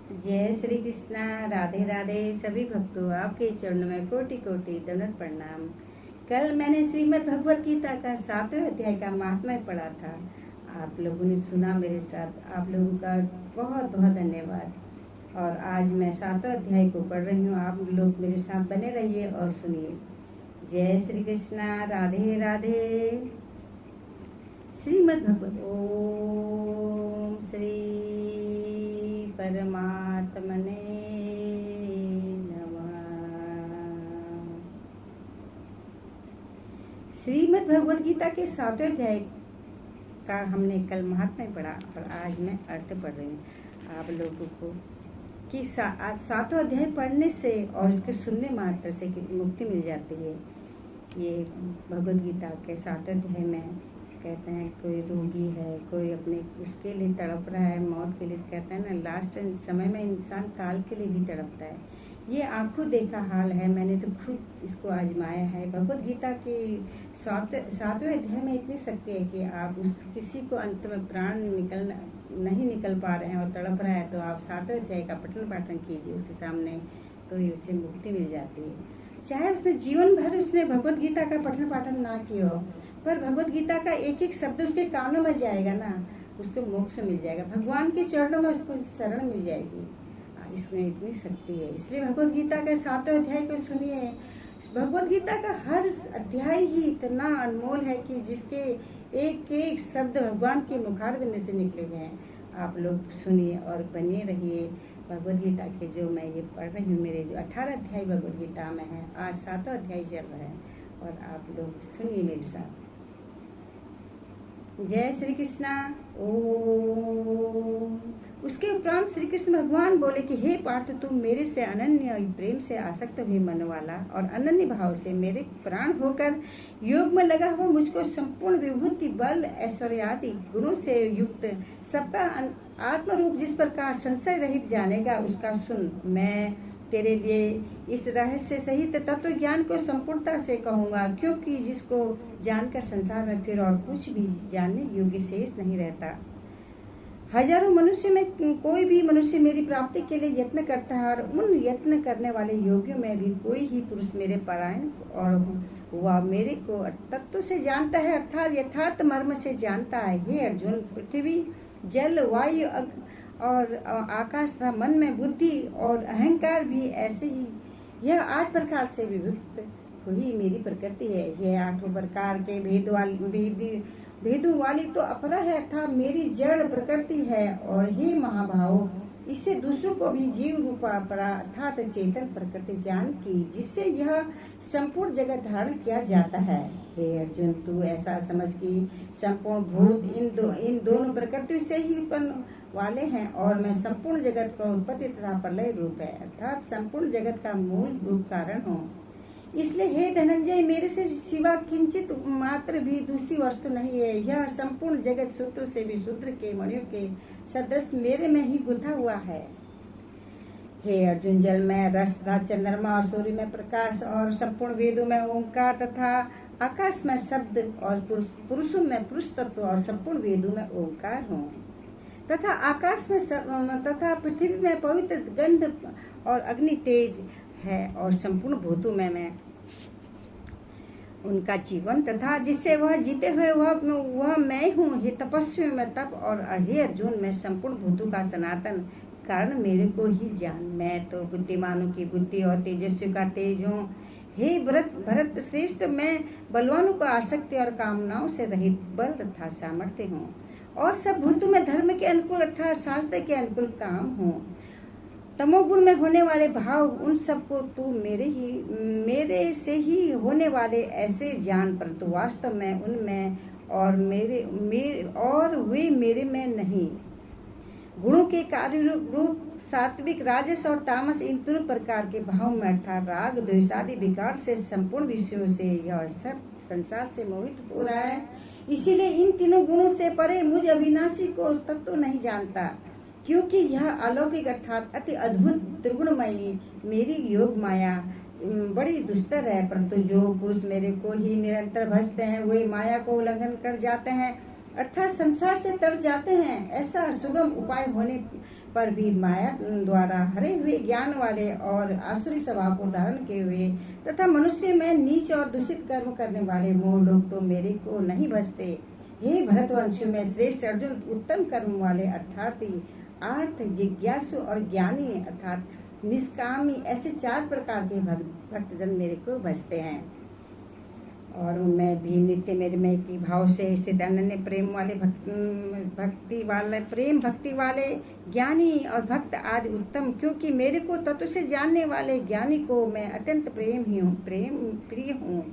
जय श्री कृष्णा। राधे राधे। सभी भक्तों, आपके चरणों में कोटि कोटि दंडवत प्रणाम। कल मैंने श्रीमद् भगवत गीता का 7वें अध्याय का महात्म्य पढ़ा था। आप लोगों ने सुना मेरे साथ। आप लोगों का बहुत बहुत धन्यवाद। और आज मैं 7वें अध्याय को पढ़ रही हूँ। आप लोग मेरे साथ बने रहिए और सुनिए। जय श्री कृष्णा। राधे राधे। श्रीमद् भगवत। ओम श्री परमात्मने नमः। श्रीमद् भगवत गीता के 7वें अध्याय का हमने कल महात्म्य पढ़ा और आज मैं अर्थ पढ़ रही हूँ आप लोगों को कि 7वां अध्याय पढ़ने से और इसके सुनने मात्र से मुक्ति मिल जाती है। ये भगवत गीता के 7वें अध्याय में कहते हैं कोई रोगी है, कोई अपने उसके लिए तड़प रहा है, मौत के लिए। कहते हैं ना, लास्ट समय में इंसान काल के लिए भी तड़पता है। ये आंखों देखा हाल है। मैंने तो खुद इसको आजमाया है। भगवत गीता के 7वें अध्याय में इतनी शक्ति है कि आप उस किसी को अंत में प्राण नहीं निकल पा रहे हैं और तड़प रहा है, तो आप 7वें अध्याय का पठन पाठन कीजिए उसके सामने, तो उसे मुक्ति मिल जाती है। चाहे उसने जीवन भर उसने भगवत गीता का पठन पाठन ना किया हो, पर भगवत गीता का एक एक शब्द उसके कानों में जाएगा ना, उसको मोक्ष मिल जाएगा। भगवान के चरणों में उसको शरण मिल जाएगी। इसमें इतनी शक्ति है। इसलिए भगवत गीता के 7वें अध्याय को सुनिए। भगवत गीता का हर अध्याय ही इतना अनमोल है कि जिसके एक एक शब्द भगवान के मुखारबिंद से निकले हुए हैं। आप लोग सुनिए और बने रहिए। भगवत गीता के जो मैं ये पढ़ रही हूँ, मेरे जो 18 अध्याय भगवत गीता में है, आज 7वां अध्याय चल रहा है और आप लोग सुनिए मेरे साथ। जय श्री कृष्णा। ओम। उसके उपरांत श्री कृष्ण भगवान बोले कि हे पार्थ, तुम मेरे से अनन्य प्रेम से आसक्त हुए मन वाला और अनन्य भाव से मेरे प्राण होकर योग में लगा हुआ मुझको संपूर्ण विभूति बल ऐश्वर्य आदि गुणों से युक्त सबका आत्मरूप जिस प्रकार संशय रहित जानेगा, उसका सुन। मैं तेरे लिए इस रहस्य सहित तत्व ज्ञान को संपूर्णता से कहूँगा, क्योंकि जिसको जानकर संसार में फिर और कुछ भी जानने योग्य शेष नहीं रहता। हजारों मनुष्य में कोई भी मनुष्य मेरी प्राप्ति के लिए यत्न करता है और उन यत्न करने वाले योगियों में भी कोई ही पुरुष मेरे परायण और वह मेरे को तत्व से जानता है, अर्थात यथार्थ मर्म से जानता है। हे अर्जुन, पृथ्वी जल वायु और आकाश तथा मन में बुद्धि और अहंकार भी ऐसे ही यह 8 प्रकार से विभक्त हुई मेरी प्रकृति है। यह 8 प्रकार के भेदों वाली तो अपरा है, अर्थात मेरी जड़ प्रकृति है। और हे महाभाव, इससे दूसरों को भी जीव रूपा अपरा अर्थात चेतन प्रकृति जान की, जिससे यह संपूर्ण जगत धारण किया जाता है। हे अर्जुन, तू ऐसा समझ कि संपूर्ण भूत इन दोनों प्रकृति से ही उत्पन्न वाले हैं और मैं संपूर्ण जगत का उत्पत्ति तथा प्रलय रूप है, अर्थात संपूर्ण जगत का मूल रूप कारण हूँ। इसलिए हे धनंजय, मेरे से सिवा किंचित मात्र भी दूसरी वस्तु नहीं है। यह संपूर्ण जगत सूत्र से भी सूत्र के मणियों के सदस्य मेरे में ही गुथा हुआ है। हे अर्जुन, जल में रस तथा चंद्रमा और सूर्य में प्रकाश और संपूर्ण वेदों में ओंकार तथा आकाश में शब्द और पुरुषों में पुरुष तत्व और संपूर्ण वेदों में ओंकार हूँ, तथा आकाश में तथा पृथ्वी में पवित्र गंध और अग्नि तेज है और संपूर्ण भूतों में मैं उनका जीवन तथा जिससे वह जीते हुए वह मैं हूँ। हे तपस्वी में तप और हे अर्जुन, मैं संपूर्ण भूतों का सनातन कारण मेरे को ही जान। मैं तो बुद्धिमानों की बुद्धि और तेजस्वी का तेज हूँ। हे भरत श्रेष्ठ, मैं बलवानों को आसक्ति और कामनाओं से रहित बल तथा सामर्थ्य हूँ और सब भूतों में धर्म के अनुकूल अर्थात शास्त्र के अनुकूल काम हूँ। तमोगुण में होने वाले भाव उन सबको तू मेरे से ही होने वाले ऐसे जान, परंतु वास्तव में उनमें और वे मेरे में नहीं। गुणों के कार्य रूप सात्विक, राजस और तामस, इन तीनों प्रकार के भाव में अर्थात राग द्वेष आदि विकार से संपूर्ण विषयों से यह सब संसार से मोहित हो रहा है। इसीलिए इन तीनों गुणों से परे मुझ अविनाशी को तत्व नहीं जानता, क्योंकि यह अलौकिक अर्थात अति अद्भुत त्रिगुणमयी मेरी योग माया बड़ी दुस्तर है। परंतु जो पुरुष मेरे को ही निरंतर भजते हैं वे माया को उल्लंघन कर जाते हैं, अर्थात संसार से तर जाते हैं। ऐसा सुगम उपाय होने पर भी माया द्वारा हरे हुए ज्ञान वाले और आसुरी स्वभाव को धारण किए हुए तथा मनुष्य में नीच और दूषित कर्म करने वाले मूढ़ लोग तो मेरे को नहीं भजते। हे भरतवंशियों में श्रेष्ठ अर्जुन, उत्तम कर्म वाले अर्थात अर्थ जिज्ञासु और ज्ञानी अर्थात निष्कामी ऐसे 4 प्रकार के भक्तजन मेरे को भजते हैं। और उनमें भी नित्य मेरे में की भाव से स्थित अनन्य प्रेम वाले भक्ति वाले ज्ञानी और भक्त आदि उत्तम, क्योंकि मेरे को तत्व से जानने वाले ज्ञानी को मैं अत्यंत प्रिय हूँ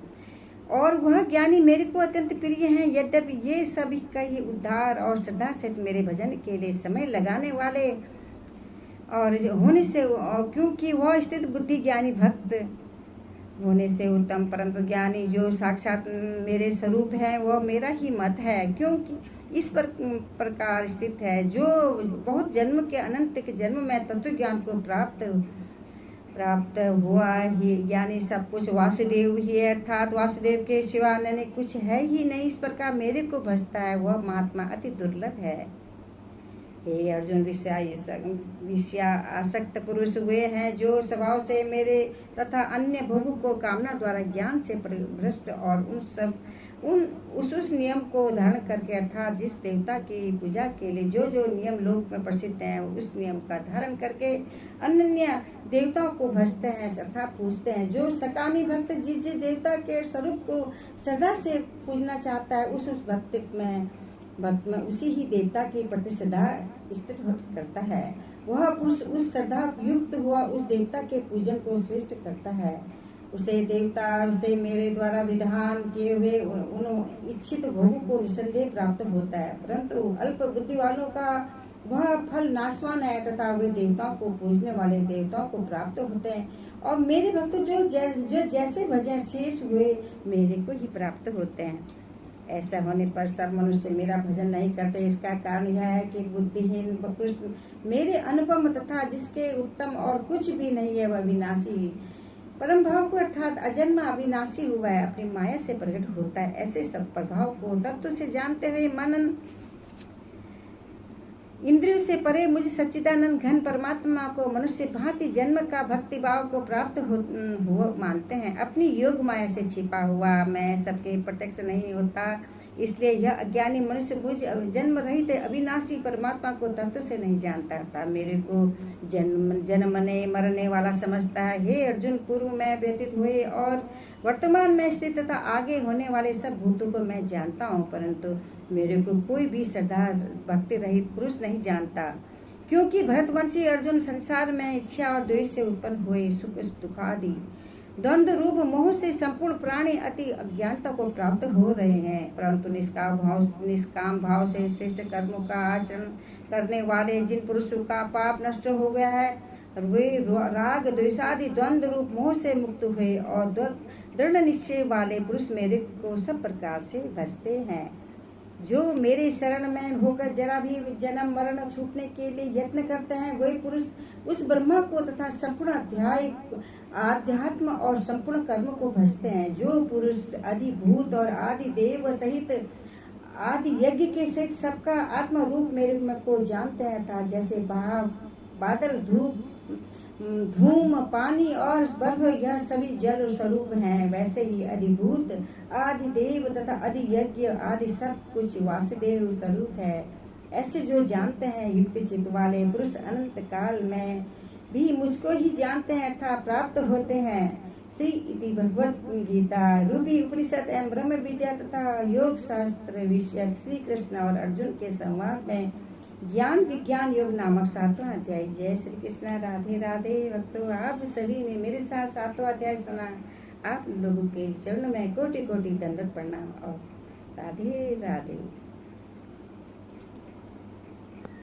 और वह ज्ञानी मेरे को अत्यंत प्रिय हैं। यद्यपि ये सभी कई उद्धार और श्रद्धा से मेरे भजन के लिए समय लगाने वाले और होने से, क्योंकि वह स्थित बुद्धि ज्ञानी भक्त होने से उत्तम, परंतु ज्ञानी जो साक्षात मेरे स्वरूप है वह मेरा ही मत है, क्योंकि इस प्रकार स्थित है जो बहुत जन्म के अनंत के जन्म में तत्व ज्ञान को प्राप्त हुआ ही ज्ञानी सब कुछ वासुदेव ही है, अर्थात वासुदेव के सिवा अन्य कुछ है ही नहीं। इस प्रकार मेरे को भजता है वह महात्मा अति दुर्लभ है। हे अर्जुन, विषया आसक्त पुरुष वे हैं जो स्वभाव से मेरे तथा अन्य भोग को कामना द्वारा ज्ञान से भ्रष्ट और उस नियम को धारण करके अर्थात जिस देवता की पूजा के लिए जो नियम लोक में प्रसिद्ध हैं उस नियम का धारण करके अन्य देवताओं को भजते हैं अर्थात पूजते हैं। जो सकामी भक्त जिस देवता के स्वरूप को श्रद्धा से पूजना चाहता है उस भक्त में उसी ही देवता की प्रति श्रद्धा स्थित करता है। वह पुरुष उस श्रद्धा युक्त हुआ उस देवता के पूजन को श्रेष्ठ करता है। उसे देवता से मेरे द्वारा विधान किए हुए उन इच्छित भोगों को निसंदेह प्राप्त होता है, परंतु अल्प बुद्धि वालों का वह फल नाशवान है तथा वे देवताओं को पूजने वाले देवताओं को प्राप्त होते हैं। और मेरे भक्त जो जैसे भजन शेष हुए मेरे को ही प्राप्त होते हैं। ऐसा होने पर सब मनुष्य मेरा भजन नहीं करते। इसका कारण यह है कि बुद्धिहीन पुरुष मेरे अनुपम तथा जिसके उत्तम और कुछ भी नहीं है वह विनाशी परम भाव को अर्थात अजन्म अविनाशी हुआ है अपनी माया से प्रकट होता है। ऐसे सब प्रभाव को तत्व से जानते हुए मनन इंद्रियों से परे मुझ सच्चिदानंद घन परमात्मा को मनुष्य भांति जन्म का भक्ति भाव को प्राप्त हो मानते हैं। अपनी योग माया से छिपा हुआ मैं सबके प्रत्यक्ष नहीं होता, इसलिए यह अज्ञानी मनुष्य मुझ जन्म रहित अविनाशी परमात्मा को तत्व से नहीं जानता था, मेरे को जन्मने मरने वाला समझता है। हे अर्जुन, पूर्व में व्यतीत हुए और वर्तमान में स्थित तथा आगे होने वाले सब भूतों को मैं जानता हूँ, परंतु मेरे को कोई भी श्रद्धा भक्ति रहित पुरुष नहीं जानता, क्योंकि भरतवंशी अर्जुन संसार में इच्छा और द्वेष से उत्पन्न हुए सुख दुखादि द्वंद्व रूप मोह से संपूर्ण प्राणी अति अज्ञानता को प्राप्त हो रहे हैं। परंतु निष्काम भाव से श्रेष्ठ कर्मों का आचरण करने वाले जिन पुरुषों का पाप नष्ट हो गया है वे राग द्वेषादि द्वंद्व रूप मोह से मुक्त हुए और दृढ़ निश्चय वाले पुरुष मेरे को सब प्रकार से भजते हैं। जो मेरे शरण में होकर जरा भी जन्म मरण छूटने के लिए यत्न करते हैं वे पुरुष उस ब्रह्मा को तथा संपूर्ण आध्यात्म और संपूर्ण कर्म को भजते हैं। जो पुरुष आदि भूत और आदि देव सहित आदि यज्ञ के सहित सबका आत्म रूप मेरे को जानते हैं था, जैसे बादल धूम पानी और बर्फ यह सभी जल स्वरूप हैं, वैसे ही अधिभूत आदि देव तथा आदि यज्ञ आदि सब कुछ वासुदेव स्वरूप है। ऐसे जो जानते हैं युक्त चित्त वाले पुरुष अनंत काल में भी मुझको ही जानते हैं अर्थात प्राप्त होते हैं। श्री इति भगवत गीता रूपी उपनिषद एवं ब्रह्म विद्या तथा योग शास्त्र विषय श्री कृष्ण और अर्जुन के संवाद में ज्ञान विज्ञान योग नामक 7वां अध्याय। जय श्री कृष्ण। राधे राधे भक्तों, आप सभी ने मेरे साथ 7वां अध्याय सुना। आप लोगों के चरणों में कोटि कोटि दंडवत प्रणाम और राधे राधे।